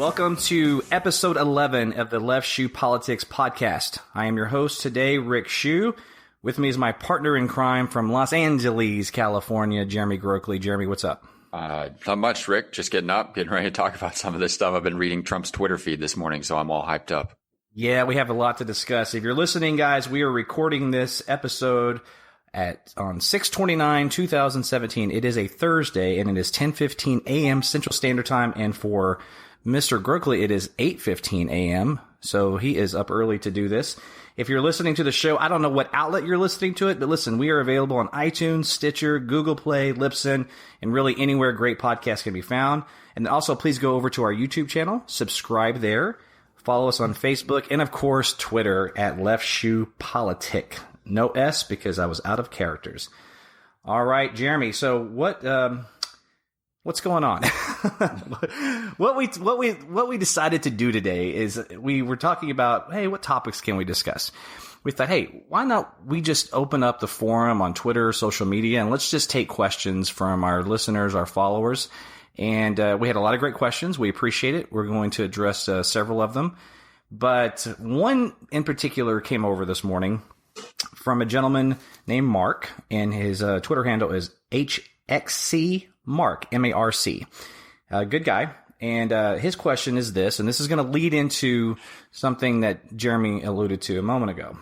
Welcome to episode 11 of the Left Shew Politics podcast. I am your host today, Rick Shew. With me is my partner in crime from Los Angeles, California, Jeremy Grokley. Jeremy, what's up? Not much, Rick. Just getting up, getting ready to talk about some of this stuff. I've been reading Trump's Twitter feed this morning, so I'm all hyped up. Yeah, we have a lot to discuss. If you're listening, guys, we are recording this episode on 6/29/2017. It is a Thursday, and it is 10:15 a.m. Central Standard Time. And for Mr. Grokley, it is 8:15 a.m., so he is up early to do this. If you're listening to the show, I don't know what outlet you're listening to it, but listen, we are available on iTunes, Stitcher, Google Play, Libsyn, and really anywhere great podcasts can be found. And also, please go over to our YouTube channel, subscribe there, follow us on Facebook, and of course, Twitter at Left Shew Politic. No S because I was out of characters. All right, Jeremy. So what's going on? What we decided to do today is we were talking about, hey, what topics can we discuss? We thought, hey, why not we just open up the forum on Twitter, social media, and let's just take questions from our listeners, our followers. And we had a lot of great questions. We appreciate it. We're going to address several of them. But one in particular came over this morning from a gentleman named Mark, and his Twitter handle is HXC Mark, M-A-R-C. Good guy. And his question is this, and this is going to lead into something that Jeremy alluded to a moment ago.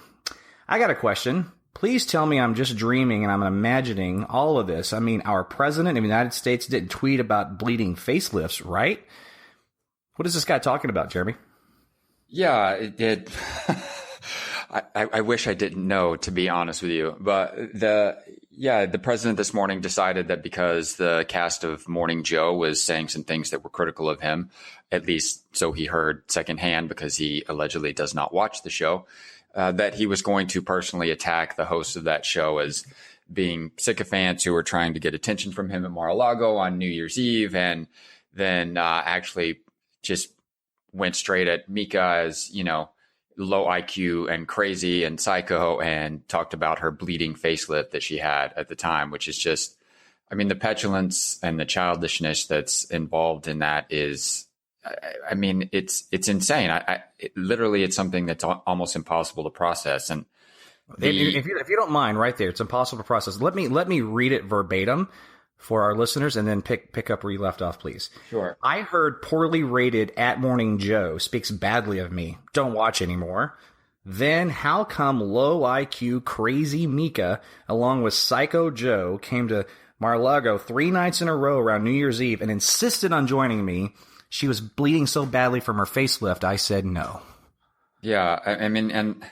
I got a question. Please tell me I'm just dreaming and I'm imagining all of this. I mean, our president of the United States didn't tweet about bleeding facelifts, right? What is this guy talking about, Jeremy? Yeah, it did. I wish I didn't know, to be honest with you. But the president this morning decided that because the cast of Morning Joe was saying some things that were critical of him, at least so he heard secondhand because he allegedly does not watch the show, that he was going to personally attack the hosts of that show as being sycophants who were trying to get attention from him at Mar-a-Lago on New Year's Eve, and then actually just went straight at Mika as, low IQ and crazy and psycho, and talked about her bleeding facelift that she had at the time, which is just, the petulance and the childishness that's involved in that is, it's insane. Literally, it's something that's almost impossible to process. And if you don't mind, right there, it's impossible to process. Let me read it verbatim for our listeners, and then pick up where you left off, please. Sure. I heard poorly rated at Morning Joe speaks badly of me. Don't watch anymore. Then how come low IQ crazy Mika along with Psycho Joe came to Mar-a-Lago 3 nights in a row around New Year's Eve and insisted on joining me? She was bleeding so badly from her facelift, I said no. Yeah, and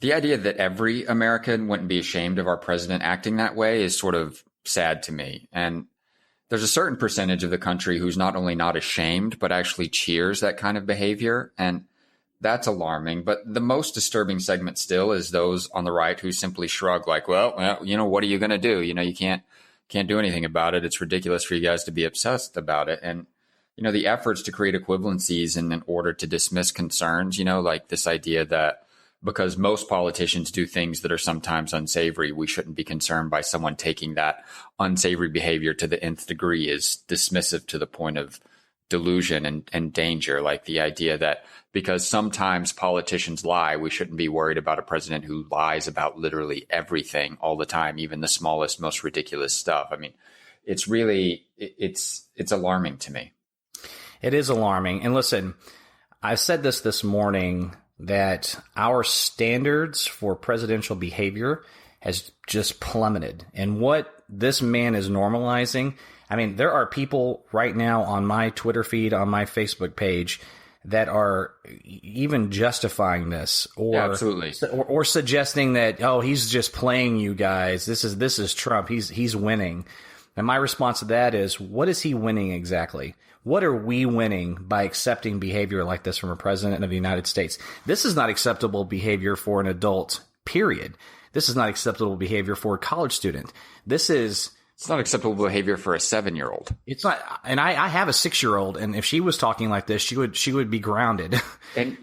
the idea that every American wouldn't be ashamed of our president acting that way is sort of sad to me. And there's a certain percentage of the country who's not only not ashamed, but actually cheers that kind of behavior. And that's alarming. But the most disturbing segment still is those on the right who simply shrug like, well, what are you going to do? You can't do anything about it. It's ridiculous for you guys to be obsessed about it. And, the efforts to create equivalencies in order to dismiss concerns, like this idea that because most politicians do things that are sometimes unsavory, we shouldn't be concerned by someone taking that unsavory behavior to the nth degree is dismissive to the point of delusion and danger. Like the idea that because sometimes politicians lie, we shouldn't be worried about a president who lies about literally everything all the time, even the smallest, most ridiculous stuff. It's really, it's alarming to me. It is alarming. And listen, I said this morning, that our standards for presidential behavior has just plummeted. And what this man is normalizing, there are people right now on my Twitter feed, on my Facebook page, that are even justifying this or absolutely or suggesting that, oh, he's just playing you guys. This is Trump. He's winning. And my response to that is, what is he winning exactly? What are we winning by accepting behavior like this from a president of the United States? This is not acceptable behavior for an adult, period. This is not acceptable behavior for a college student. It's not acceptable behavior for a 7-year-old. It's not. And I have a 6-year-old, and if she was talking like this, she would be grounded. And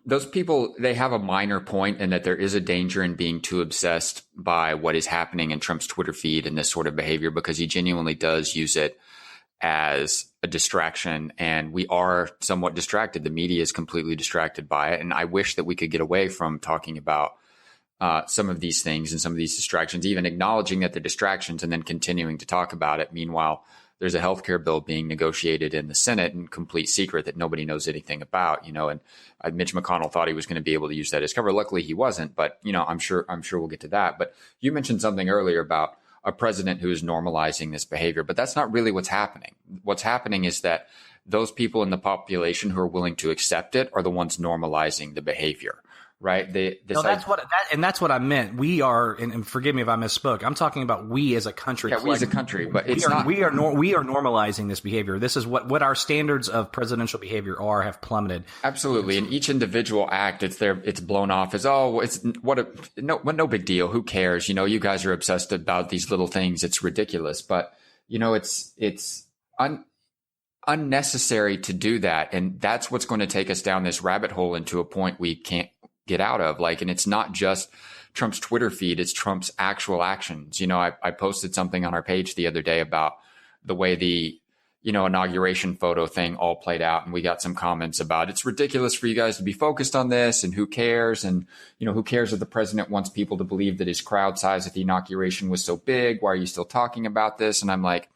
those people, they have a minor point in that there is a danger in being too obsessed by what is happening in Trump's Twitter feed and this sort of behavior, because he genuinely does use it as a distraction, and we are somewhat distracted. The media is completely distracted by it. And I wish that we could get away from talking about some of these things and some of these distractions, even acknowledging that they're distractions and then continuing to talk about it. Meanwhile, there's a healthcare bill being negotiated in the Senate in complete secret that nobody knows anything about, and Mitch McConnell thought he was going to be able to use that as cover. Luckily he wasn't, but I'm sure we'll get to that. But you mentioned something earlier about a president who is normalizing this behavior, but that's not really what's happening. What's happening is that those people in the population who are willing to accept it are the ones normalizing the behavior. Right. That's what I meant. We are, and forgive me if I misspoke. I'm talking about we as a country. Yeah, we as a country, but we are normalizing this behavior. This is what our standards of presidential behavior have plummeted. Absolutely. And each individual act, it's blown off as, no big deal. Who cares? You guys are obsessed about these little things. It's ridiculous. But, it's unnecessary to do that. And that's what's going to take us down this rabbit hole into a point we can't get out of. And it's not just Trump's Twitter feed, it's Trump's actual actions. I posted something on our page the other day about the way the, inauguration photo thing all played out. And we got some comments about it's ridiculous for you guys to be focused on this, and who cares? And, who cares if the president wants people to believe that his crowd size at the inauguration was so big? Why are you still talking about this? And I'm like,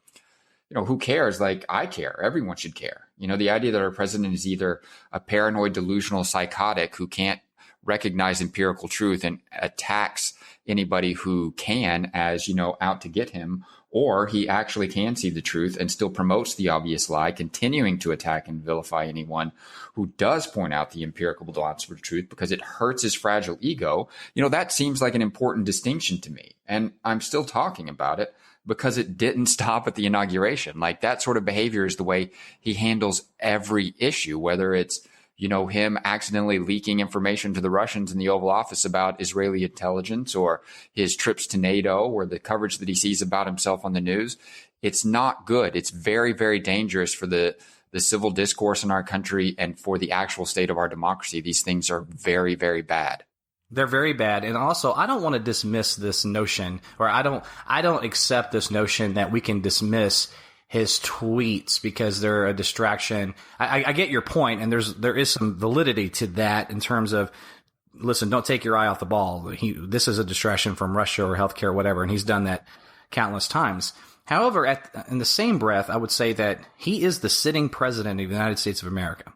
who cares? I care. Everyone should care. The idea that our president is either a paranoid, delusional psychotic who can't recognize empirical truth and attacks anybody who can as, out to get him, or he actually can see the truth and still promotes the obvious lie, continuing to attack and vilify anyone who does point out the empirical demonstrable truth because it hurts his fragile ego. That seems like an important distinction to me. And I'm still talking about it because it didn't stop at the inauguration. That sort of behavior is the way he handles every issue, whether it's him accidentally leaking information to the Russians in the Oval Office about Israeli intelligence, or his trips to NATO, or the coverage that he sees about himself on the news. It's not good. It's very, very dangerous for the civil discourse in our country and for the actual state of our democracy. These things are very, very bad. They're very bad. And also, I don't want to dismiss this notion, or I don't accept this notion that we can dismiss his tweets because they're a distraction. I get your point, and there is some validity to that in terms of, listen, don't take your eye off the ball. This is a distraction from Russia or healthcare or whatever, and he's done that countless times. However, in the same breath, I would say that he is the sitting president of the United States of America,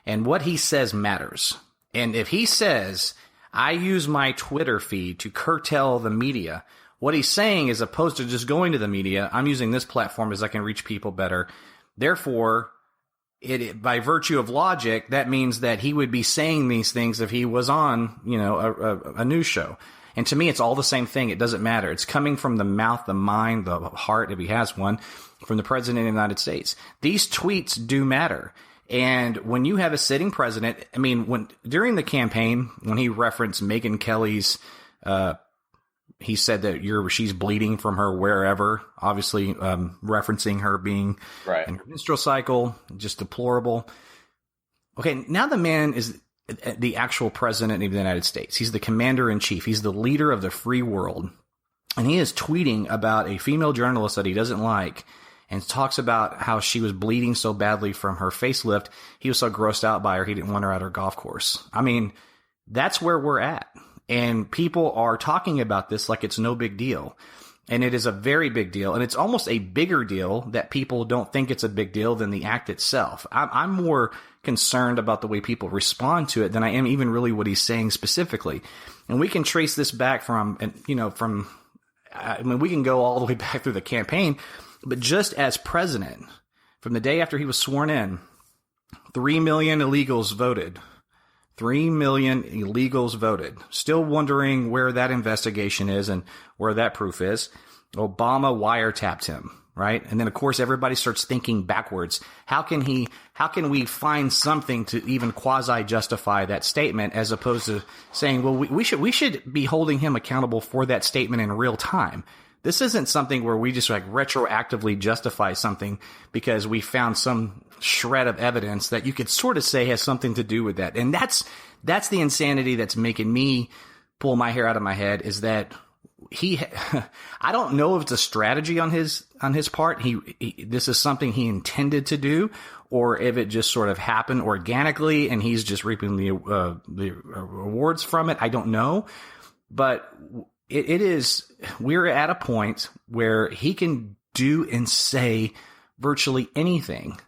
and what he says matters. And if he says, I use my Twitter feed to curtail the media, what he's saying is, opposed to just going to the media, I'm using this platform as I can reach people better. Therefore, by virtue of logic, that means that he would be saying these things if he was on, a news show. And to me, it's all the same thing. It doesn't matter. It's coming from the mouth, the mind, the heart, if he has one, from the president of the United States. These tweets do matter. And when you have a sitting president, during the campaign, when he referenced Megyn Kelly's, he said that she's bleeding from her wherever, obviously referencing her being right in her menstrual cycle, just deplorable. Okay, now the man is the actual president of the United States. He's the commander-in-chief. He's the leader of the free world. And he is tweeting about a female journalist that he doesn't like and talks about how she was bleeding so badly from her facelift. He was so grossed out by her, he didn't want her at her golf course. That's where we're at. And people are talking about this like it's no big deal. And it is a very big deal. And it's almost a bigger deal that people don't think it's a big deal than the act itself. I'm more concerned about the way people respond to it than I am even really what he's saying specifically. And we can trace this back we can go all the way back through the campaign. But just as president, from the day after he was sworn in, 3 million illegals voted. 3 million illegals voted. Still wondering where that investigation is and where that proof is. Obama wiretapped him, right? And then, of course, everybody starts thinking backwards. How can we find something to even quasi-justify that statement, as opposed to saying, well, we should be holding him accountable for that statement in real time. This isn't something where we just retroactively justify something because we found some shred of evidence that you could sort of say has something to do with that. And that's the insanity that's making me pull my hair out of my head, is that I don't know if it's a strategy on his part. This is something he intended to do, or if it just sort of happened organically and he's just reaping the rewards from it. I don't know, but we're at a point where he can do and say virtually anything,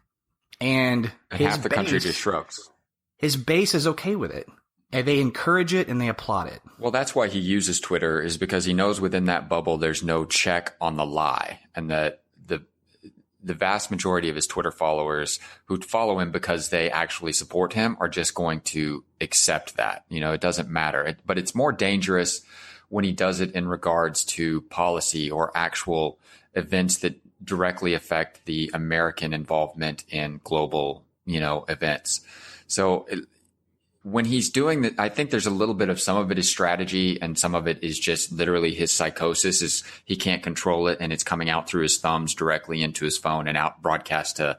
and half the country just shrugs. His base is okay with it. And they encourage it and they applaud it. Well, that's why he uses Twitter, is because he knows within that bubble there's no check on the lie, and that the vast majority of his Twitter followers who follow him because they actually support him are just going to accept that. It doesn't matter. But it's more dangerous when he does it in regards to policy or actual events that directly affect the American involvement in global, events. So when he's doing that, I think there's a little bit of some of it is strategy and some of it is just literally his psychosis is he can't control it and it's coming out through his thumbs directly into his phone and out broadcast to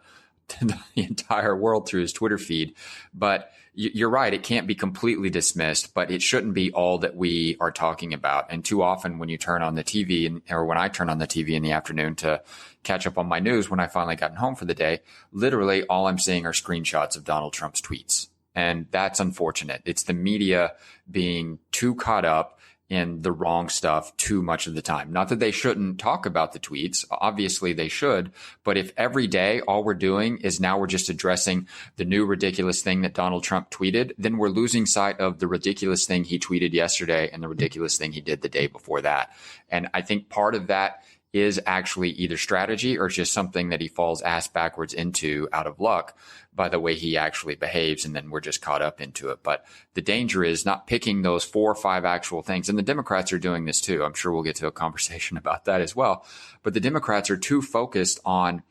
the entire world through his Twitter feed. But you're right. It can't be completely dismissed, but it shouldn't be all that we are talking about. And too often when you turn on the TV or when I turn on the TV in the afternoon to catch up on my news, when I finally gotten home for the day, literally all I'm seeing are screenshots of Donald Trump's tweets. And that's unfortunate. It's the media being too caught up in the wrong stuff too much of the time. Not that they shouldn't talk about the tweets. Obviously they should. But if every day all we're doing is now we're just addressing the new ridiculous thing that Donald Trump tweeted, then we're losing sight of the ridiculous thing he tweeted yesterday and the ridiculous thing he did the day before that. And I think part of that is actually either strategy or just something that he falls ass backwards into out of luck by the way he actually behaves. And then we're just caught up into it. But the danger is not picking those 4 or 5 actual things. And the Democrats are doing this too. I'm sure we'll get to a conversation about that as well. But the Democrats are too focused on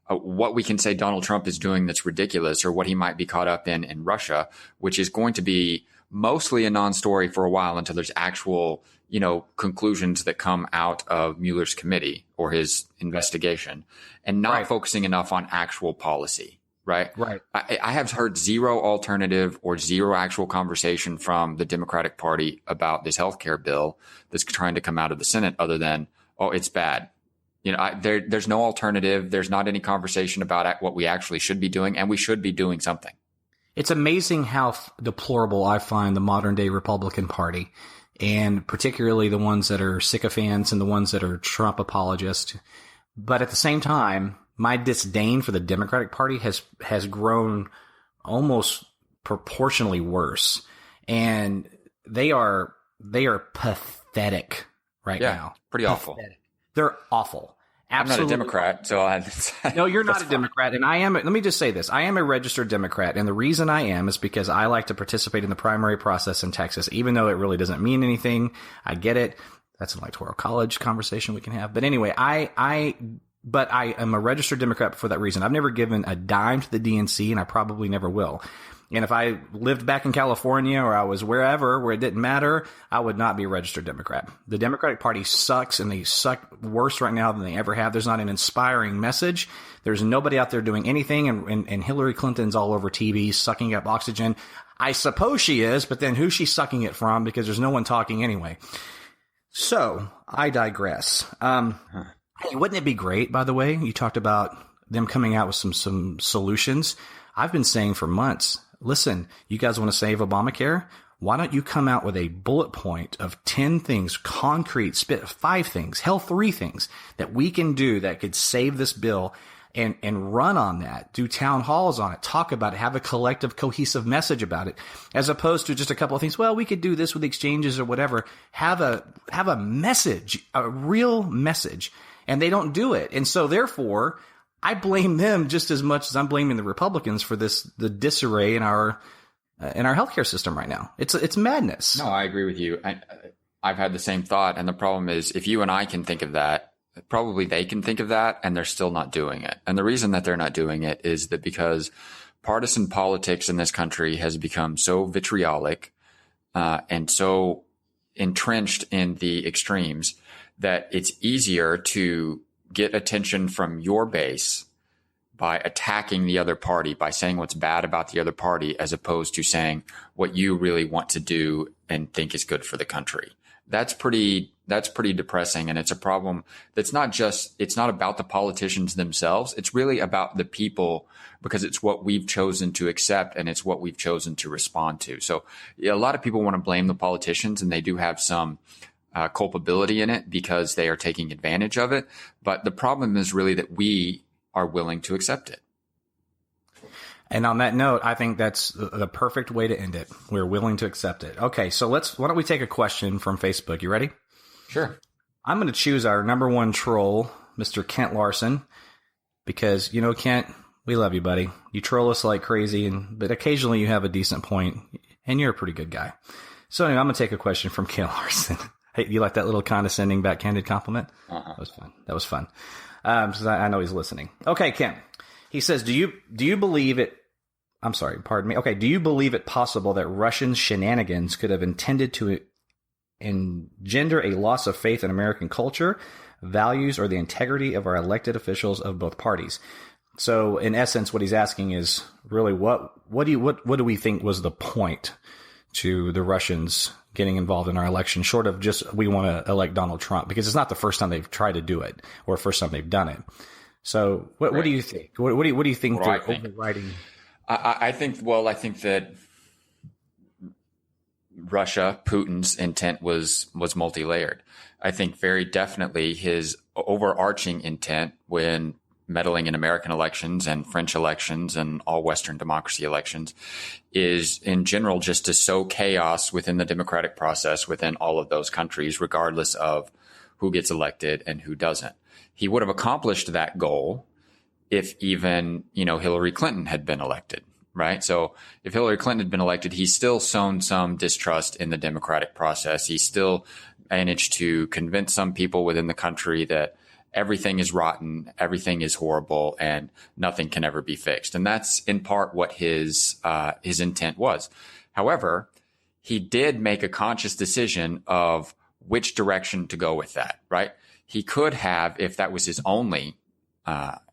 what we can say Donald Trump is doing that's ridiculous or what he might be caught up in Russia, which is going to be mostly a non-story for a while until there's actual conclusions that come out of Mueller's committee or his investigation, and not focusing enough on actual policy. Right. I have heard zero alternative or zero actual conversation from the Democratic Party about this healthcare bill that's trying to come out of the Senate other than, oh, it's bad. There's no alternative. There's not any conversation about what we actually should be doing, and we should be doing something. It's amazing how deplorable I find the modern day Republican Party, and particularly the ones that are sycophants and the ones that are Trump apologists. But at the same time, my disdain for the Democratic Party has grown almost proportionally worse, and they are pathetic right now. Pretty awful. They're awful. Absolutely. I'm not a Democrat, so no, you're not a Democrat, and I am. Let me just say this: I am a registered Democrat, and the reason I am is because I like to participate in the primary process in Texas, even though it really doesn't mean anything. I get it. That's an electoral college conversation we can have. But anyway, But I am a registered Democrat for that reason. I've never given a dime to the DNC, and I probably never will. And if I lived back in California or I was wherever where it didn't matter, I would not be a registered Democrat. The Democratic Party sucks, and they suck worse right now than they ever have. There's not an inspiring message. There's nobody out there doing anything, and Hillary Clinton's all over TV sucking up oxygen. I suppose she is, but then who's she sucking it from? Because there's no one talking anyway. So I digress. Hey, wouldn't it be great, by the way? You talked about them coming out with some solutions. I've been saying for months, listen, you guys want to save Obamacare? Why don't you come out with a bullet point of 10 things, concrete, 5 things, hell, 3 things that we can do that could save this bill and run on that, do town halls on it, talk about it, have a collective, cohesive message about it, as opposed to just a couple of things. Well, we could do this with exchanges or whatever. Have a message, a real message. And they don't do it. And so therefore, I blame them just as much as I'm blaming the Republicans for the disarray in our healthcare system right now. It's madness. No, I agree with you. I've had the same thought. And the problem is, if you and I can think of that, probably they can think of that, and they're still not doing it. And the reason that they're not doing it is that because partisan politics in this country has become so vitriolic and so entrenched in the extremes that it's easier to get attention from your base by attacking the other party, by saying what's bad about the other party, as opposed to saying what you really want to do and think is good for the country. That's pretty That's pretty depressing. And it's a problem that's it's not about the politicians themselves. It's really about the people, because it's what we've chosen to accept and it's what we've chosen to respond to. So a lot of people want to blame the politicians, and they do have some culpability in it because they are taking advantage of it. But the problem is really that we are willing to accept it. And on that note, I think that's the perfect way to end it. We're willing to accept it. Okay, so why don't we take a question from Facebook? You ready? Sure. I'm going to choose our number one troll, Mr. Kent Larson, because, Kent, we love you, buddy. You troll us like crazy, but occasionally you have a decent point, and you're a pretty good guy. So anyway, I'm going to take a question from Kent Larson. Hey, you like that little condescending, backhanded compliment? Uh-huh. That was fun. So I know he's listening. Okay, Kent. He says, do you believe it? I'm sorry, pardon me. Okay, do you believe it possible that Russian shenanigans could have intended to engender a loss of faith in American culture, values, or the integrity of our elected officials of both parties? So, in essence, what he's asking is really what do we think was the point to the Russians getting involved in our election, short of just we want to elect Donald Trump, because it's not the first time they've tried to do it or first time they've done it. So, what do you think? What do you think they're overriding? I think that Russia, Putin's intent was multi-layered. I think very definitely his overarching intent when meddling in American elections and French elections and all Western democracy elections is in general just to sow chaos within the democratic process within all of those countries, regardless of who gets elected and who doesn't. He would have accomplished that goal if even, Hillary Clinton had been elected, right? So if Hillary Clinton had been elected, he's still sown some distrust in the democratic process. He still managed to convince some people within the country that everything is rotten, everything is horrible, and nothing can ever be fixed. And that's in part what his intent was. However, he did make a conscious decision of which direction to go with that, right? He could have, if that was his only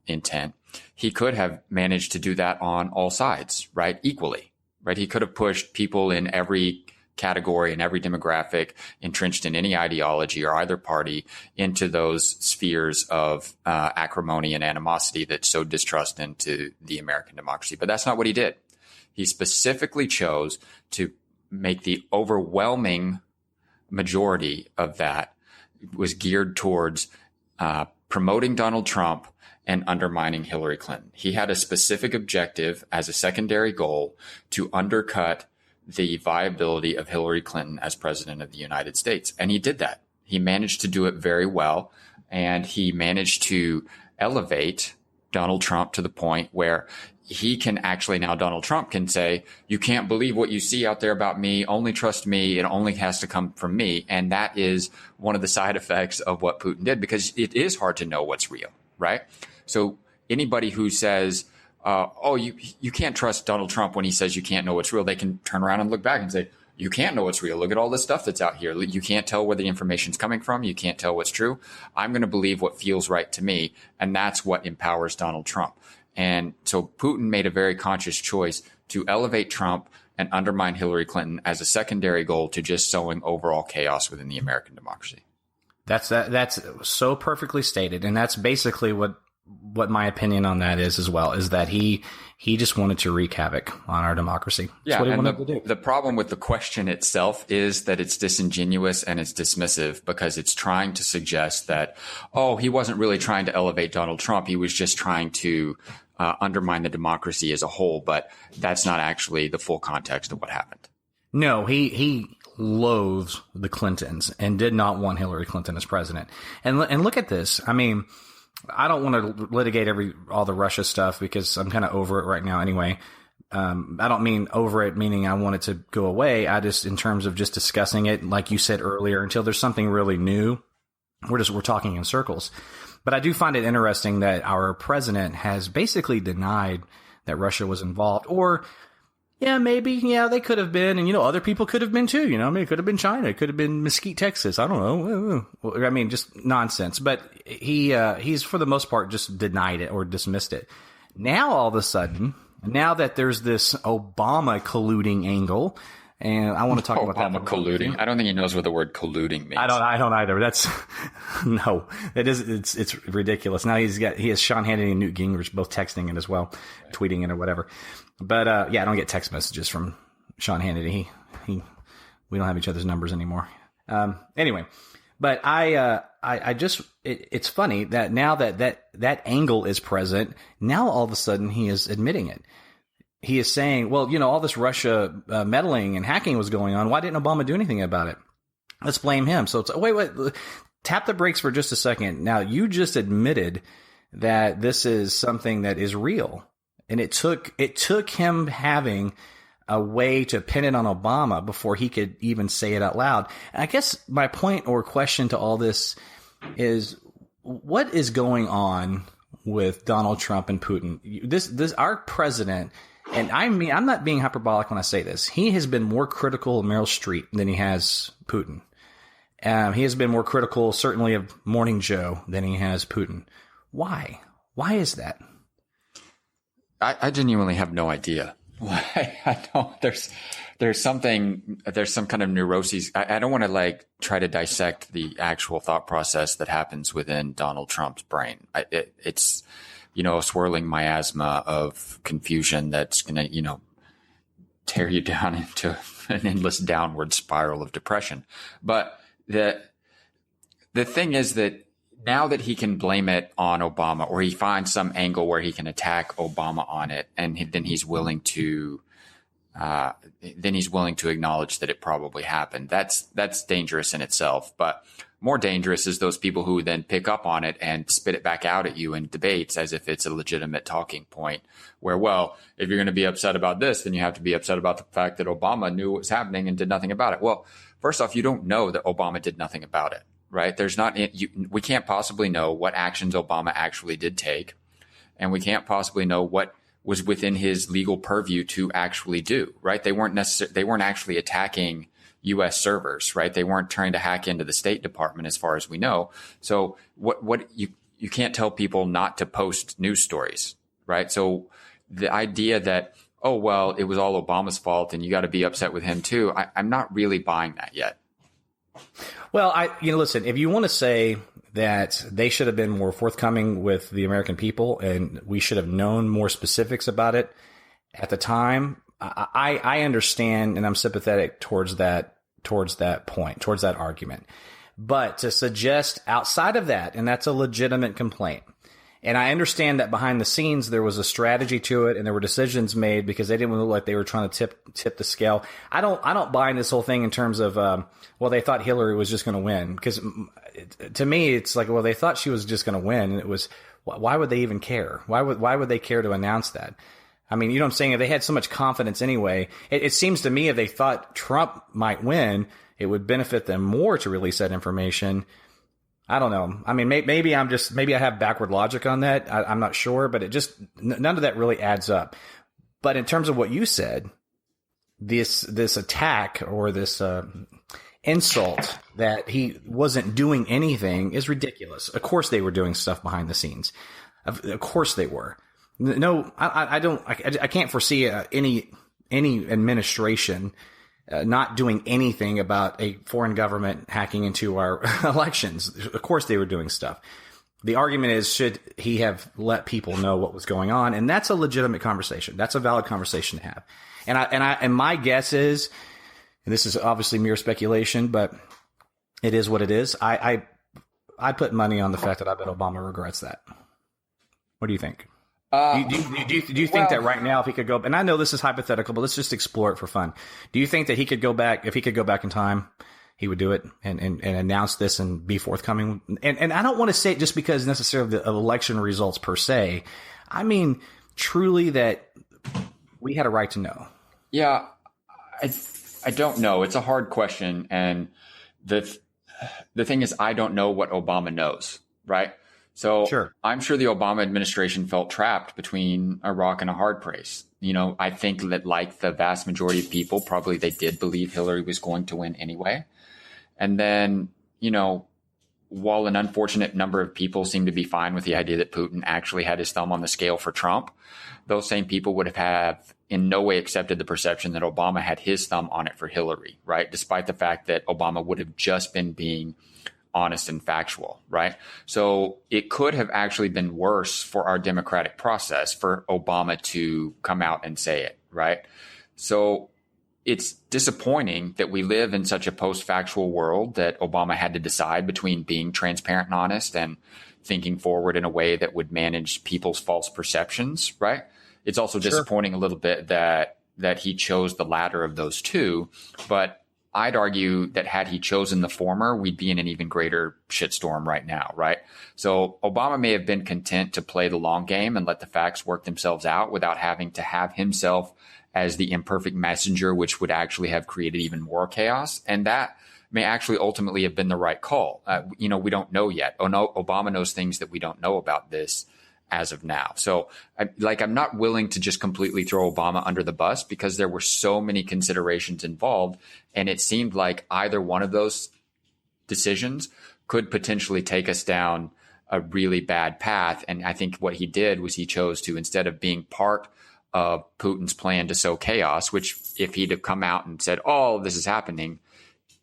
intent, he could have managed to do that on all sides, right? Equally, right? He could have pushed people in every category and every demographic entrenched in any ideology or either party into those spheres of acrimony and animosity that sowed distrust into the American democracy. But that's not what he did. He specifically chose to make the overwhelming majority of that was geared towards promoting Donald Trump and undermining Hillary Clinton. He had a specific objective as a secondary goal to undercut the viability of Hillary Clinton as president of the United States. And he did that. He managed to do it very well. And he managed to elevate Donald Trump to the point where he can actually now, Donald Trump can say, you can't believe what you see out there about me. Only trust me. It only has to come from me. And that is one of the side effects of what Putin did, because it is hard to know what's real, right? So anybody who says, you can't trust Donald Trump when he says you can't know what's real, they can turn around and look back and say, you can't know what's real. Look at all this stuff that's out here. You can't tell where the information's coming from. You can't tell what's true. I'm going to believe what feels right to me. And that's what empowers Donald Trump. And so Putin made a very conscious choice to elevate Trump and undermine Hillary Clinton as a secondary goal to just sowing overall chaos within the American democracy. That's so perfectly stated. And that's basically what my opinion on that is as well, is that he just wanted to wreak havoc on our democracy. That's yeah, what he and wanted to do. The problem with the question itself is that it's disingenuous and it's dismissive, because it's trying to suggest that, he wasn't really trying to elevate Donald Trump. He was just trying to undermine the democracy as a whole. But that's not actually the full context of what happened. No, he loathes the Clintons and did not want Hillary Clinton as president. And look at this. I mean, I don't want to litigate all the Russia stuff because I'm kind of over it right now anyway. I don't mean over it meaning I want it to go away. I just, in terms of just discussing it, like you said earlier, until there's something really new, we're talking in circles. But I do find it interesting that our president has basically denied that Russia was involved, or they could have been, and other people could have been too. It could have been China, it could have been Mesquite, Texas. I don't know. I mean, just nonsense. But he's for the most part just denied it or dismissed it. Now all of a sudden, now that there's this Obama colluding angle, And I want to talk about that. Obama colluding. I don't think he knows what the word colluding means. I don't either. That's no, it's ridiculous. Now he has Sean Hannity and Newt Gingrich both texting it as well, tweeting it or whatever. But, I don't get text messages from Sean Hannity. We don't have each other's numbers anymore. Anyway, but it's funny that now that angle is present, now all of a sudden he is admitting it. He is saying, well, all this Russia meddling and hacking was going on. Why didn't Obama do anything about it? Let's blame him. So it's wait, tap the brakes for just a second. Now, you just admitted that this is something that is real. And it took him having a way to pin it on Obama before he could even say it out loud. And I guess my point or question to all this is, what is going on with Donald Trump and Putin? This our president. And I'm not being hyperbolic when I say this. He has been more critical of Meryl Streep than he has Putin. He has been more critical, certainly, of Morning Joe than he has Putin. Why? Why is that? I genuinely have no idea. Why? I don't. There's some kind of neuroses. I don't want to try to dissect the actual thought process that happens within Donald Trump's brain. It's a swirling miasma of confusion that's going to, tear you down into an endless downward spiral of depression. But the thing is that now that he can blame it on Obama, or he finds some angle where he can attack Obama on it, and then he's willing to acknowledge that it probably happened. That's dangerous in itself. But more dangerous is those people who then pick up on it and spit it back out at you in debates as if it's a legitimate talking point, where, well, if you're going to be upset about this, then you have to be upset about the fact that Obama knew what was happening and did nothing about it. Well, first off, you don't know that Obama did nothing about it, right? We can't possibly know what actions Obama actually did take, and we can't possibly know what was within his legal purview to actually do, right? They weren't actually attacking U.S. servers, right? They weren't trying to hack into the State Department, as far as we know. So you can't tell people not to post news stories, right? So the idea that, oh, well, it was all Obama's fault and you got to be upset with him too, I'm not really buying that yet. Well, listen, if you want to say that they should have been more forthcoming with the American people and we should have known more specifics about it at the time, I understand, and I'm sympathetic towards that point, towards that argument. But to suggest outside of that, and that's a legitimate complaint, and I understand that behind the scenes there was a strategy to it, and there were decisions made because they didn't look like they were trying to tip the scale. I don't buy in this whole thing in terms of they thought Hillary was just going to win, because to me it's like, well, they thought she was just going to win, and it was, why would they even care? Why would they care to announce that? I mean, you know what I'm saying? If they had so much confidence anyway, it seems to me if they thought Trump might win, it would benefit them more to release that information. I don't know. I mean, maybe I have backward logic on that. I'm not sure, but none of that really adds up. But in terms of what you said, this attack or this insult that he wasn't doing anything is ridiculous. Of course they were doing stuff behind the scenes. Of course they were. No, I can't foresee any administration not doing anything about a foreign government hacking into our elections. Of course they were doing stuff. The argument is, should he have let people know what was going on? And that's a legitimate conversation. That's a valid conversation to have. And my guess is, and this is obviously mere speculation, but it is what it is. I put money on the fact that I bet Obama regrets that. What do you think? Do you think that right now, if he could go, and I know this is hypothetical, but let's just explore it for fun. Do you think that he could go back, if he could go back in time, he would do it and announce this and be forthcoming? And I don't want to say it just because necessarily of election results per se. I mean, truly that we had a right to know. Yeah, I don't know. It's a hard question. And the thing is, I don't know what Obama knows, right? So sure. I'm sure the Obama administration felt trapped between a rock and a hard place. I think that, like the vast majority of people, probably they did believe Hillary was going to win anyway. And then, while an unfortunate number of people seem to be fine with the idea that Putin actually had his thumb on the scale for Trump, those same people would have in no way accepted the perception that Obama had his thumb on it for Hillary, right? Despite the fact that Obama would have just been being honest and factual, right? So it could have actually been worse for our democratic process for Obama to come out and say it, right? So it's disappointing that we live in such a post-factual world that Obama had to decide between being transparent and honest and thinking forward in a way that would manage people's false perceptions, right? It's also disappointing a little bit that he chose the latter of those two, but I'd argue that had he chosen the former, we'd be in an even greater shitstorm right now, right? So Obama may have been content to play the long game and let the facts work themselves out without having to have himself as the imperfect messenger, which would actually have created even more chaos. And that may actually ultimately have been the right call. We don't know yet. Oh no, Obama knows things that we don't know about this as of now. So I'm not willing to just completely throw Obama under the bus because there were so many considerations involved. And it seemed like either one of those decisions could potentially take us down a really bad path. And I think what he did was he chose to, instead of being part of Putin's plan to sow chaos, which if he'd have come out and said, oh, this is happening,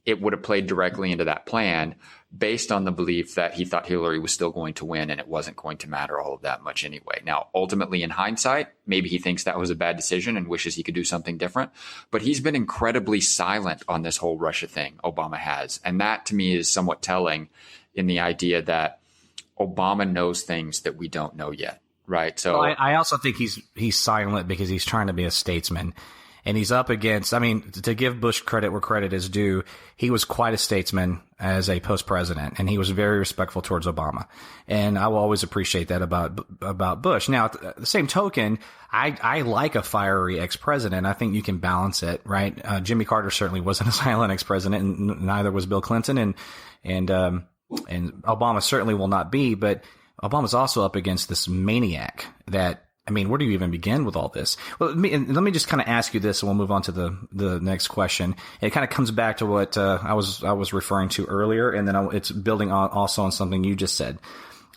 it would have played directly into that plan based on the belief that he thought Hillary was still going to win and it wasn't going to matter all of that much anyway. Now, ultimately, in hindsight, maybe he thinks that was a bad decision and wishes he could do something different. But he's been incredibly silent on this whole Russia thing, Obama has. And that to me is somewhat telling in the idea that Obama knows things that we don't know yet. Right. So I also think he's silent because he's trying to be a statesman. And he's up against, to give Bush credit where credit is due, he was quite a statesman as a post-president, and he was very respectful towards Obama. And I will always appreciate that about Bush. Now, at the same token, I like a fiery ex-president. I think you can balance it, right? Jimmy Carter certainly wasn't a silent ex-president, and neither was Bill Clinton, and Obama certainly will not be, but Obama's also up against this maniac that, where do you even begin with all this? Well, let me just kind of ask you this, and we'll move on to the next question. It kind of comes back to what I was referring to earlier, and then it's building on also on something you just said.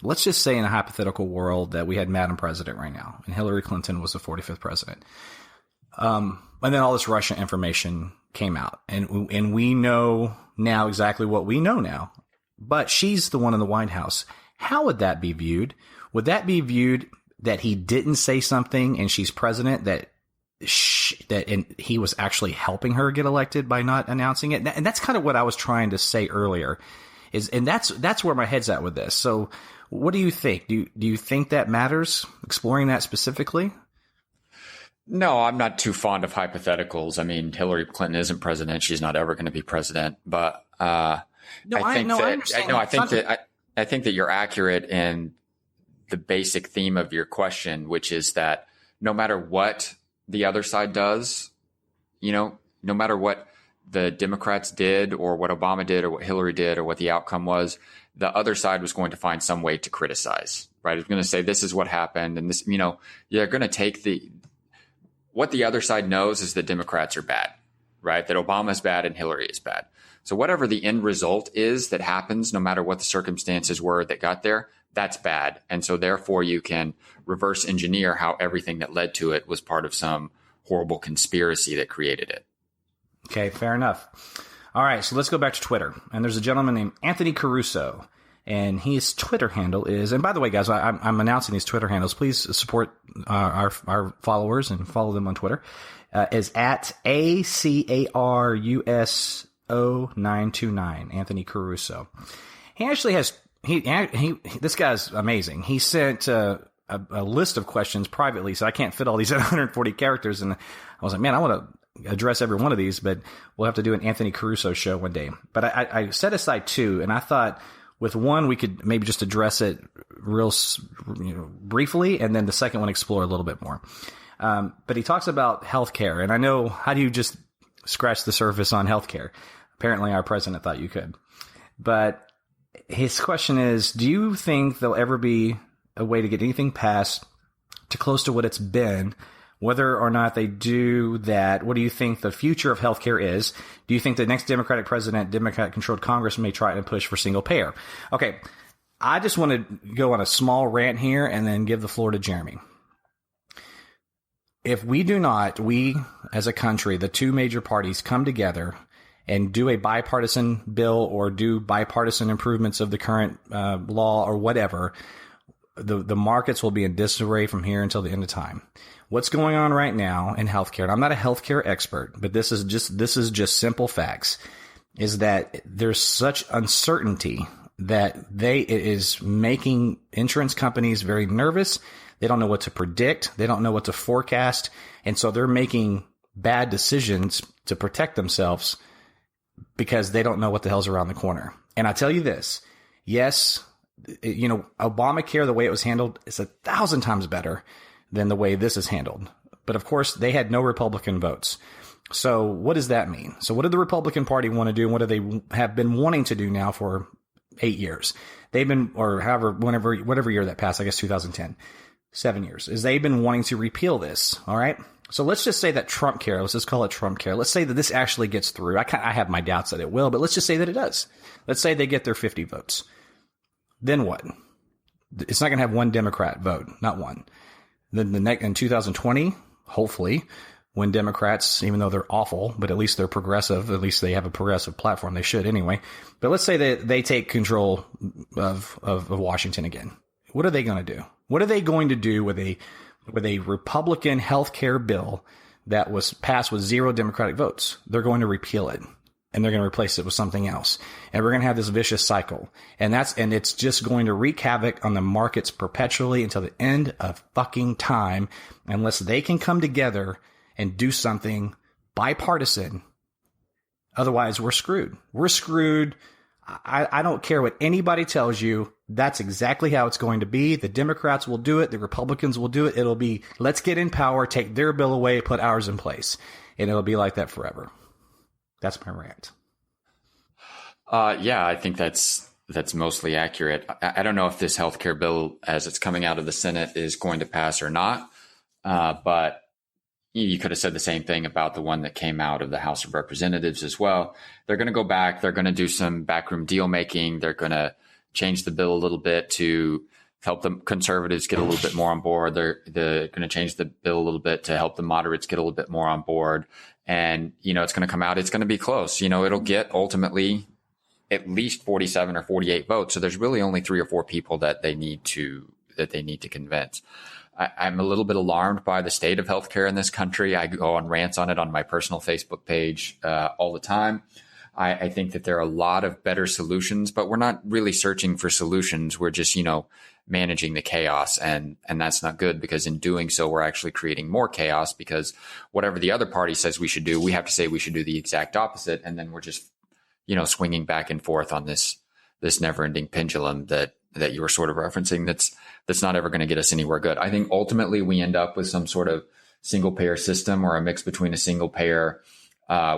Let's just say in a hypothetical world that we had Madam President right now, and Hillary Clinton was the 45th president. And then all this Russia information came out, and we know now exactly what we know now. But she's the one in the White House. How would that be viewed? Would that be viewed that he didn't say something and she's president, that he was actually helping her get elected by not announcing it? And that's kind of what I was trying to say earlier, and that's where my head's at with this. So what do you think? Do you think that matters, exploring that specifically? No, I'm not too fond of hypotheticals. Hillary Clinton isn't president. She's not ever going to be president. But I think that you're accurate in the basic theme of your question, which is that no matter what the other side does, no matter what the Democrats did or what Obama did or what Hillary did or what the outcome was, the other side was going to find some way to criticize, right? It's going to say, this is what happened. And this, you're going to take what the other side knows is that Democrats are bad, right? That Obama is bad and Hillary is bad. So whatever the end result is that happens, no matter what the circumstances were that got there, that's bad. And so therefore you can reverse engineer how everything that led to it was part of some horrible conspiracy that created it. Okay, fair enough. All right, so let's go back to Twitter. And there's a gentleman named Anthony Caruso, and his Twitter handle is, and by the way, guys, I'm announcing these Twitter handles. Please support our followers and follow them on Twitter. Is at ACARUSO929, Anthony Caruso. He actually has, this guy's amazing. He sent a list of questions privately, so I can't fit all these 140 characters. And I was like, man, I want to address every one of these, but we'll have to do an Anthony Caruso show one day. But I set aside two, and I thought with one we could maybe just address it real briefly, and then the second one explore a little bit more. But he talks about healthcare, and I know, how do you just scratch the surface on healthcare? Apparently our president thought you could. But his question is, do you think there'll ever be a way to get anything passed to close to what it's been Whether or not they do that, what do you think the future of healthcare is? Do you think the next Democratic president, Democrat-controlled Congress may try to push for single payer? Okay, I just want to go on a small rant here and then give the floor to Jeremy. If we do not, we as a country, the two major parties come together and do a bipartisan bill or do bipartisan improvements of the current law or whatever, the markets will be in disarray from here until the end of time. What's going on right now in healthcare, and I'm not a healthcare expert, but this is just simple facts, is that there's such uncertainty that it is making insurance companies very nervous. They don't know what to predict. They don't know what to forecast. And so they're making bad decisions to protect themselves because they don't know what the hell's around the corner. And I tell you this, yes, Obamacare, the way it was handled, is 1,000 times better than the way this is handled. But of course, they had no Republican votes. So what does that mean? So what did the Republican Party want to do? And what do they have been wanting to do now for 8 years? They've been, or however, whatever year that passed, I guess 2010, 7 years, is they've been wanting to repeal this. All right. So let's just say that Trump care, let's just call it Trump care. Let's say that this actually gets through. I have my doubts that it will, but let's just say that it does. Let's say they get their 50 votes. Then what? It's not going to have one Democrat vote, not one. Then in 2020, hopefully, when Democrats, even though they're awful, but at least they're progressive, at least they have a progressive platform, they should anyway. But let's say that they take control of Washington again. What are they going to do? What are they going to do with a Republican health care bill that was passed with 0 Democratic votes? They're going to repeal it. And they're going to replace it with something else. And we're going to have this vicious cycle. And it's just going to wreak havoc on the markets perpetually until the end of fucking time, unless they can come together and do something bipartisan. Otherwise, we're screwed. We're screwed. I don't care what anybody tells you. That's exactly how it's going to be. The Democrats will do it. The Republicans will do it. It'll be, let's get in power, take their bill away, put ours in place. And it'll be like that forever. That's my rant. Yeah, I think that's mostly accurate. I don't know if this healthcare bill, as it's coming out of the Senate, is going to pass or not. But you could have said the same thing about the one that came out of the House of Representatives as well. They're going to go back. They're going to do some backroom deal making. They're going to change the bill a little bit to help the conservatives get a little bit more on board. They're going to change the bill a little bit to help the moderates get a little bit more on board. And, it's going to come out. It's going to be close. It'll get ultimately at least 47 or 48 votes. So there's really only 3 or 4 people that they need to convince. I'm a little bit alarmed by the state of healthcare in this country. I go on rants on it on my personal Facebook page all the time. I think that there are a lot of better solutions, but we're not really searching for solutions. We're just, managing the chaos. And that's not good, because in doing so, we're actually creating more chaos, because whatever the other party says we should do, we have to say we should do the exact opposite. And then we're just, swinging back and forth on this never ending pendulum that you were sort of referencing. That's not ever going to get us anywhere good. I think ultimately we end up with some sort of single payer system, or a mix between a single payer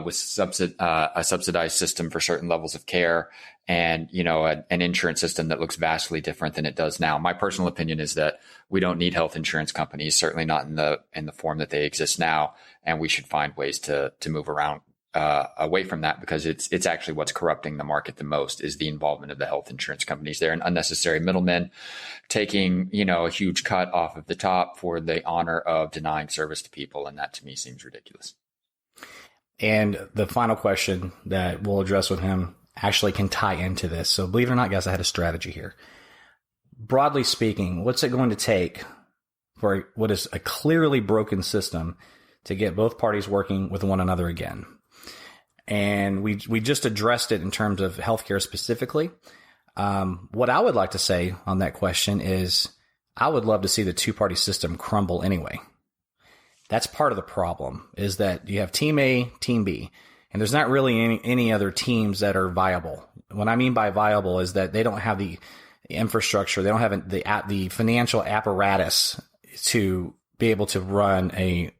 with a subsidized system for certain levels of care, and an insurance system that looks vastly different than it does now. My personal opinion is that we don't need health insurance companies, certainly not in the form that they exist now, and we should find ways to move around away from that, because it's actually what's corrupting the market the most is the involvement of the health insurance companies. They're an unnecessary middleman, taking a huge cut off of the top for the honor of denying service to people, and that to me seems ridiculous. And the final question that we'll address with him actually can tie into this. So believe it or not, guys, I had a strategy here. Broadly speaking, what's it going to take for what is a clearly broken system to get both parties working with one another again? And we just addressed it in terms of healthcare specifically. What I would like to say on that question is I would love to see the two-party system crumble anyway. That's part of the problem, is that you have team A, team B, and there's not really any other teams that are viable. What I mean by viable is that they don't have the infrastructure, they don't have the financial apparatus to be able to run a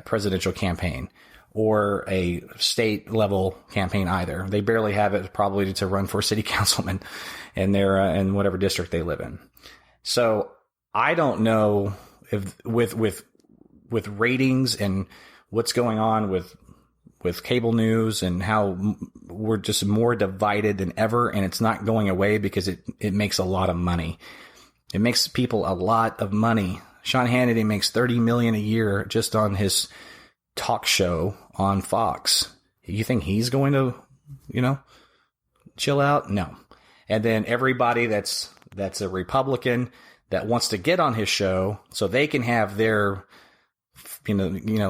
presidential campaign or a state level campaign either. They barely have it probably to run for city councilman in in whatever district they live in. So I don't know if with with ratings and what's going on with cable news and how we're just more divided than ever, and it's not going away because it makes a lot of money. It makes people a lot of money. Sean Hannity makes $30 million a year just on his talk show on Fox. You think he's going to, chill out? No. And then everybody that's a Republican that wants to get on his show so they can have their,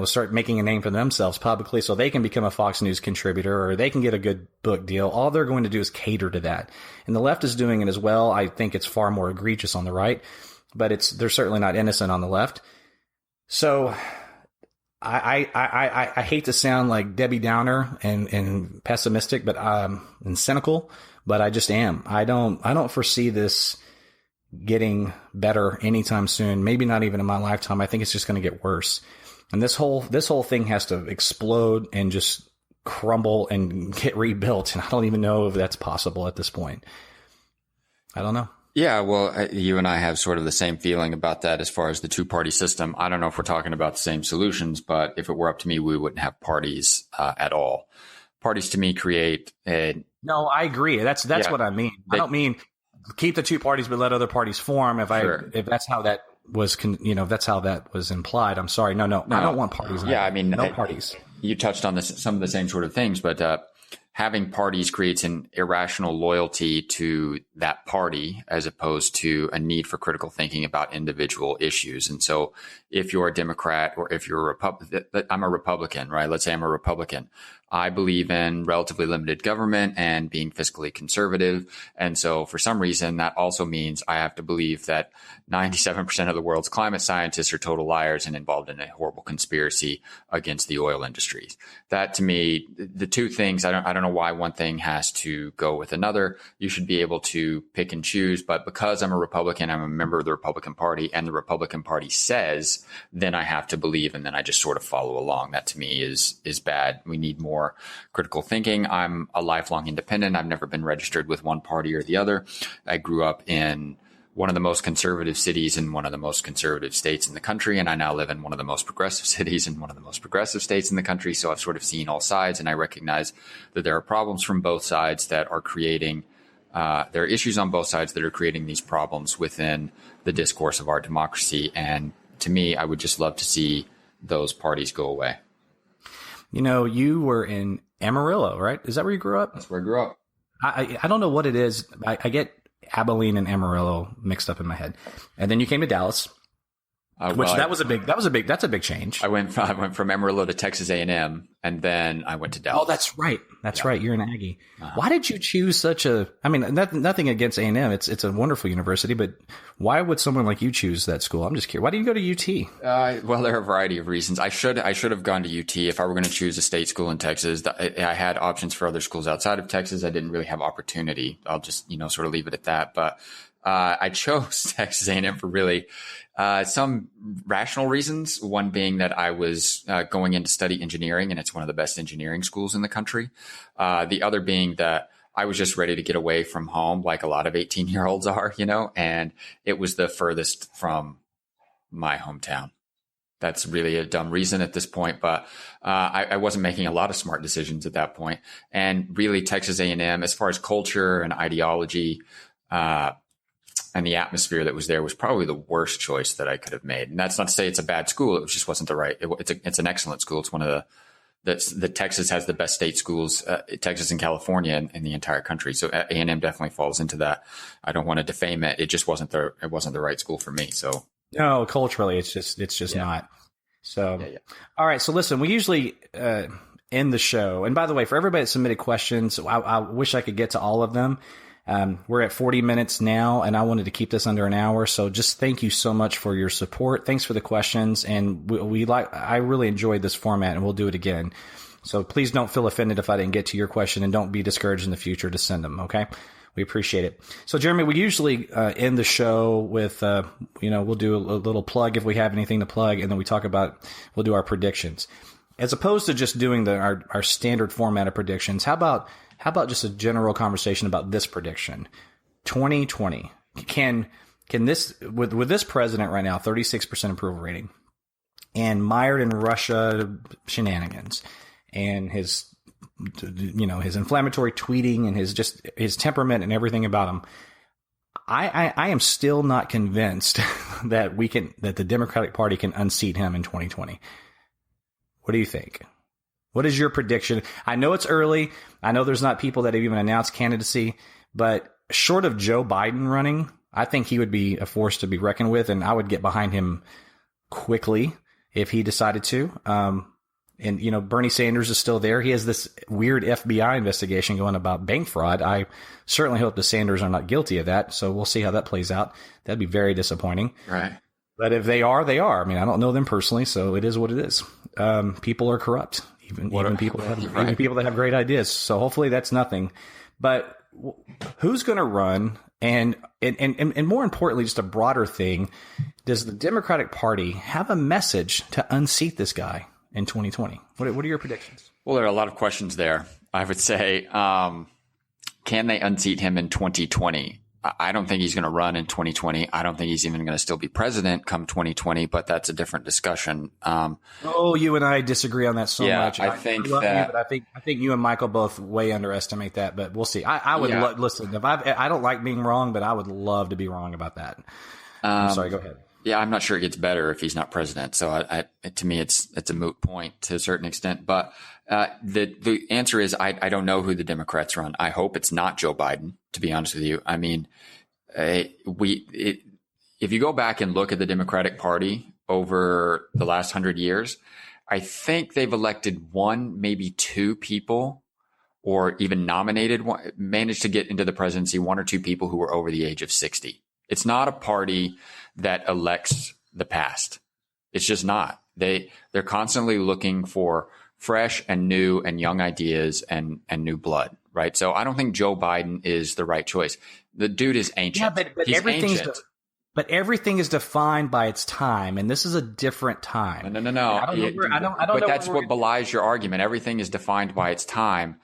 start making a name for themselves publicly so they can become a Fox News contributor or they can get a good book deal. All they're going to do is cater to that. And the left is doing it as well. I think it's far more egregious on the right, but they're certainly not innocent on the left. So I hate to sound like Debbie Downer and pessimistic, but and cynical, but I just am. I don't foresee this getting better anytime soon. Maybe not even in my lifetime. I think it's just going to get worse. And this whole thing has to explode and just crumble and get rebuilt. And I don't even know if that's possible at this point. I don't know. Yeah, well, you and I have sort of the same feeling about that as far as the two-party system. I don't know if we're talking about the same solutions, but if it were up to me, we wouldn't have parties at all. Parties to me create a... No, I agree. That's what I mean. I don't mean keep the two parties but let other parties form. If that's how that was, that's how that was implied. I'm sorry. No, I don't want parties. Yeah, I mean, no parties. You touched on some of the same sort of things, but having parties creates an irrational loyalty to that party as opposed to a need for critical thinking about individual issues. And so if you're a Democrat or if you're I'm a Republican, right? Let's say I'm a Republican. I believe in relatively limited government and being fiscally conservative. And so for some reason, that also means I have to believe that 97% of the world's climate scientists are total liars and involved in a horrible conspiracy against the oil industries. That to me, the two things, I don't know why one thing has to go with another. You should be able to pick and choose. But because I'm a Republican, I'm a member of the Republican Party and the Republican Party says, then I have to believe. And then I just sort of follow along. That to me is bad. We need more critical thinking. I'm a lifelong independent. I've never been registered with one party or the other. I grew up in one of the most conservative cities in one of the most conservative states in the country. And I now live in one of the most progressive cities in one of the most progressive states in the country. So I've sort of seen all sides, and I recognize that there are problems from both sides that are creating, there are issues on both sides that are creating these problems within the discourse of our democracy. And to me, I would just love to see those parties go away. You were in Amarillo, right? Is that where you grew up? That's where I grew up. I don't know what it is. I get Abilene and Amarillo mixed up in my head. And then you came to Dallas, that's a big change. I went from Amarillo to Texas A&M, and then I went to Dallas. Oh, that's right. That's right. You're an Aggie. Why did you choose such a? I mean, nothing against A&M. It's a wonderful university, but why would someone like you choose that school? I'm just curious. Why did you go to UT? Well, there are a variety of reasons. I should have gone to UT if I were going to choose a state school in Texas. I had options for other schools outside of Texas. I didn't really have opportunity. I'll just sort of leave it at that. But I chose Texas A&M for really some rational reasons. One being that I was going in to study engineering, and it's one of the best engineering schools in the country. The other being that I was just ready to get away from home, like a lot of 18-year-olds are, and it was the furthest from my hometown. That's really a dumb reason at this point, but I wasn't making a lot of smart decisions at that point. And really, Texas A&M, as far as culture and ideology, and the atmosphere that was there was probably the worst choice that I could have made. And that's not to say it's a bad school. It just wasn't the right. It's an excellent school. It's one of the Texas has the best state schools, Texas and California in the entire country. So A&M definitely falls into that. I don't want to defame it. It just wasn't the right school for me. So no, culturally, it's just not. So, All right. So listen, we usually end the show. And by the way, for everybody that submitted questions, I wish I could get to all of them. We're at 40 minutes now, and I wanted to keep this under an hour. So just thank you so much for your support. Thanks for the questions. And I really enjoyed this format, and we'll do it again. So please don't feel offended if I didn't get to your question, and don't be discouraged in the future to send them. Okay. We appreciate it. So Jeremy, we usually end the show with, we'll do a little plug if we have anything to plug. And then we'll do our predictions as opposed to just doing our standard format of predictions. How about just a general conversation about this prediction? 2020. Can this, with this president right now, 36% approval rating, and mired in Russia shenanigans and his inflammatory tweeting and his temperament and everything about him. I am still not convinced that the Democratic Party can unseat him in 2020. What do you think? What is your prediction? I know it's early. I know there's not people that have even announced candidacy, but short of Joe Biden running, I think he would be a force to be reckoned with, and I would get behind him quickly if he decided to. And Bernie Sanders is still there. He has this weird FBI investigation going about bank fraud. I certainly hope the Sanders are not guilty of that. So we'll see how that plays out. That'd be very disappointing. Right. But if they are, they are. I mean, I don't know them personally, so it is what it is. People are corrupt, even people that have great ideas. So hopefully that's nothing. But who's going to run? And more importantly, just a broader thing, does the Democratic Party have a message to unseat this guy in 2020? What are your predictions? Well, there are a lot of questions there. I would say, can they unseat him in 2020? I don't think he's going to run in 2020. I don't think he's even going to still be president come 2020, but that's a different discussion. You and I disagree on that so much. I think that. I think you and Michael both way underestimate that, but we'll see. I would listen. I don't like being wrong, but I would love to be wrong about that. I'm sorry. Go ahead. Yeah, I'm not sure it gets better if he's not president. So to me, it's a moot point to a certain extent. But the answer is I don't know who the Democrats run. I hope it's not Joe Biden, to be honest with you. I mean, if you go back and look at the Democratic Party over the last 100 years, I think they've elected one, maybe two people, or even managed to get into the presidency, one or two people who were over the age of 60. It's not a party that elects the past. It's just not. They're constantly looking for fresh and new and young ideas and new blood, right? So I don't think Joe Biden is the right choice. The dude is ancient. Yeah, but he's ancient. But everything is defined by its time, and this is a different time. No. I don't know. But that's what belies your argument. Everything is defined by its time.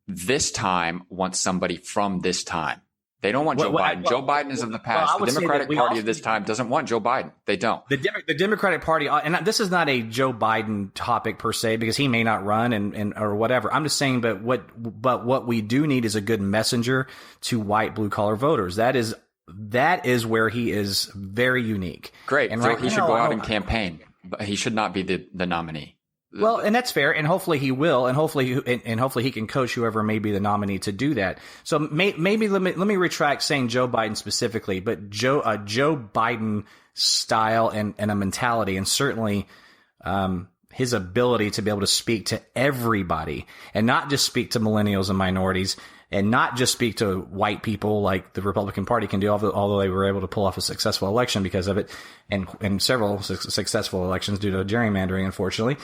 This time wants somebody from this time. They don't want Joe Biden. Joe Biden is of the past. The Democratic Party of this time doesn't want Joe Biden. They don't. The Democratic Party, and this is not a Joe Biden topic per se, because he may not run and or whatever. I'm just saying, but what we do need is a good messenger to white blue collar voters. That is where he is very unique. Great. And so he should go out and campaign, but he should not be the nominee. Well, and that's fair, and hopefully he will, and hopefully he can coach whoever may be the nominee to do that. So maybe let me retract saying Joe Biden specifically, but Joe Biden style and a mentality, and certainly his ability to be able to speak to everybody and not just speak to millennials and minorities, and not just speak to white people like the Republican Party can do, although they were able to pull off a successful election because of it, and several successful elections due to gerrymandering, unfortunately.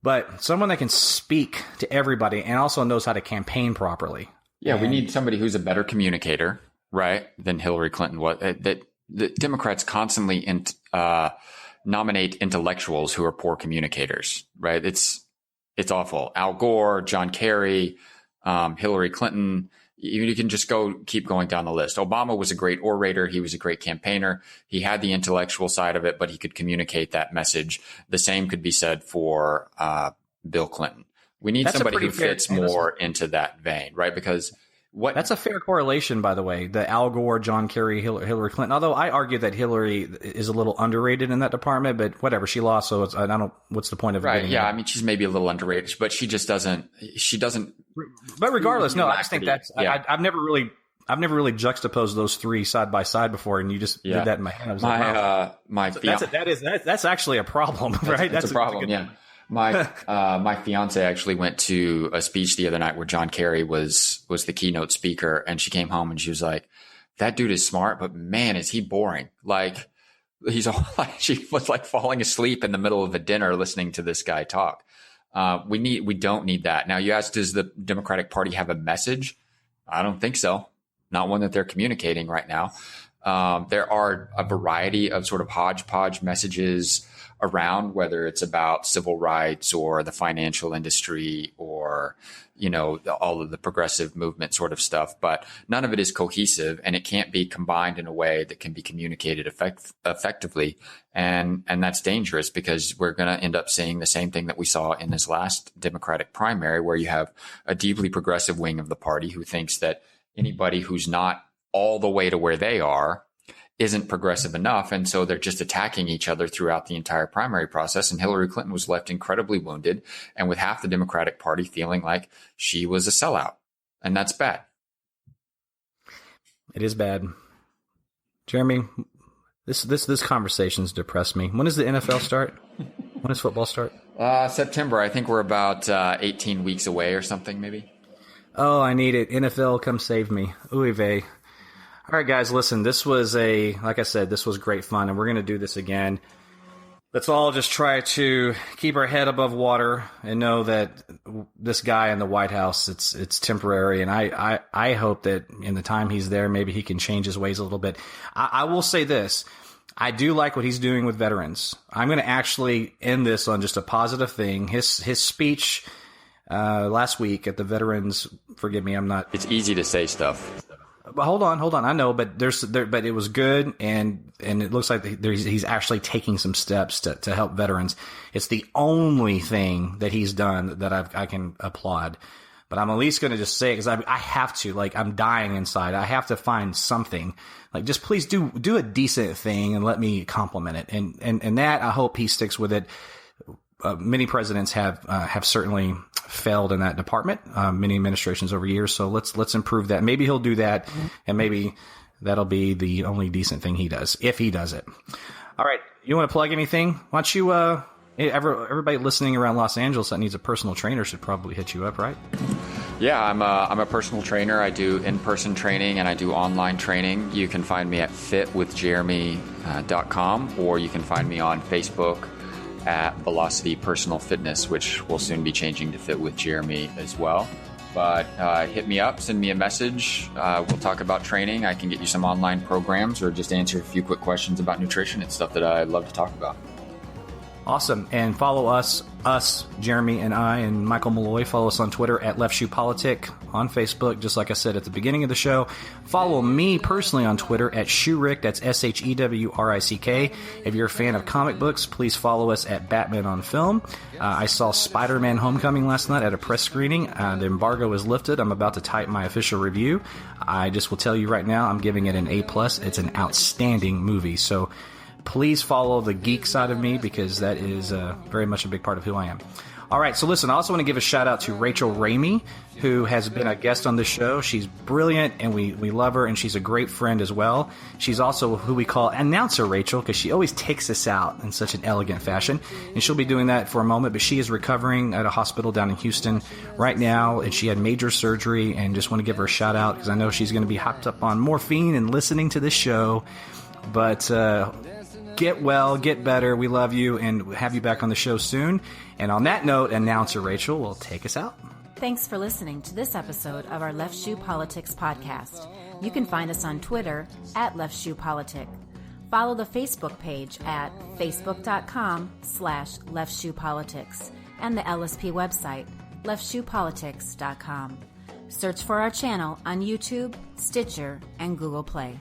But someone that can speak to everybody and also knows how to campaign properly. Yeah, we need somebody who's a better communicator, right, than Hillary Clinton was. The Democrats constantly nominate intellectuals who are poor communicators, right? It's awful. Al Gore, John Kerry, Hillary Clinton. You can just keep going down the list. Obama was a great orator. He was a great campaigner. He had the intellectual side of it, but he could communicate that message. The same could be said for Bill Clinton. We need somebody who fits more into that vein, right? Because that's a fair correlation, by the way. The Al Gore, John Kerry, Hillary Clinton. Although I argue that Hillary is a little underrated in that department, but whatever, she lost. So I don't. What's the point of right? Yeah, I mean, she's maybe a little underrated, but she just doesn't. She doesn't. But regardless, no, I just think that's. Yeah. I've never really juxtaposed those three side by side before, and you just did that in my head. I was that's actually a problem, right? That's a problem. Yeah. My fiance actually went to a speech the other night where John Kerry was the keynote speaker, and she came home and she was like, "That dude is smart, but man, is he boring!" Like she was like falling asleep in the middle of a dinner listening to this guy talk. We don't need that. Now, you asked, does the Democratic Party have a message? I don't think so. Not one that they're communicating right now. There are a variety of sort of hodgepodge messages around, whether it's about civil rights or the financial industry or, all of the progressive movement sort of stuff, but none of it is cohesive, and it can't be combined in a way that can be communicated effectively. And that's dangerous, because we're going to end up seeing the same thing that we saw in this last Democratic primary, where you have a deeply progressive wing of the party who thinks that anybody who's not all the way to where they are isn't progressive enough. And so they're just attacking each other throughout the entire primary process. And Hillary Clinton was left incredibly wounded, and with half the Democratic Party feeling like she was a sellout. And that's bad. It is bad. Jeremy, this conversation's depressed me. When does the NFL start? When does football start? September. I think we're about 18 weeks away or something, maybe. Oh, I need it. NFL, come save me. Ooh vey. All right, guys, listen, like I said, this was great fun, and we're going to do this again. Let's all just try to keep our head above water and know that this guy in the White House, it's temporary. And I hope that in the time he's there, maybe he can change his ways a little bit. I will say this. I do like what he's doing with veterans. I'm going to actually end this on just a positive thing. His speech last week at the veterans, forgive me, I'm not. It's easy to say stuff. But hold on. I know, but but it was good, and it looks like he's actually taking some steps to help veterans. It's the only thing that he's done that I can applaud. But I'm at least going to just say it, because I have to. Like, I'm dying inside. I have to find something. Like, just please do a decent thing and let me compliment it. And that, I hope he sticks with it. Many presidents have certainly failed in that department. Many administrations over years. So let's improve that. Maybe he'll do that, and maybe that'll be the only decent thing he does, if he does it. All right, you want to plug anything? Why don't you? Everybody listening around Los Angeles that needs a personal trainer should probably hit you up, right? Yeah, I'm a personal trainer. I do in-person training and I do online training. You can find me at fitwithjeremy.com, or you can find me on Facebook at Velocity Personal Fitness, which will soon be changing to Fit with Jeremy as well. But hit me up, send me a message. We'll talk about training. I can get you some online programs, or just answer a few quick questions about nutrition. It's stuff that I love to talk about. Awesome. And follow us, Jeremy and I, and Michael Malloy. Follow us on Twitter at Left Shoe Politic, on Facebook, just like I said at the beginning of the show. Follow me personally on Twitter at Shewrick, that's SHEWRICK. If you're a fan of comic books, please follow us at Batman on Film. I saw Spider-Man Homecoming last night at a press screening. The embargo is lifted. I'm about to type my official review. I just will tell you right now, I'm giving it an A+. It's an outstanding movie. So please follow the geek side of me, because that is very much a big part of who I am. All right, so listen, I also want to give a shout out to Rachel Ramey, who has been a guest on the show. She's brilliant, and we love her, and she's a great friend as well. She's also who we call Announcer Rachel, because she always takes us out in such an elegant fashion, and she'll be doing that for a moment, but she is recovering at a hospital down in Houston right now, and she had major surgery, and just want to give her a shout out, because I know she's going to be hopped up on morphine and listening to this show. But get well, get better. We love you, and have you back on the show soon. And on that note, Announcer Rachel will take us out. Thanks for listening to this episode of our Left Shoe Politics podcast. You can find us on Twitter at Left Shoe Politic. Follow the Facebook page at facebook.com/Left Shoe Politics, and the LSP website, leftshoepolitics.com. Search for our channel on YouTube, Stitcher, and Google Play.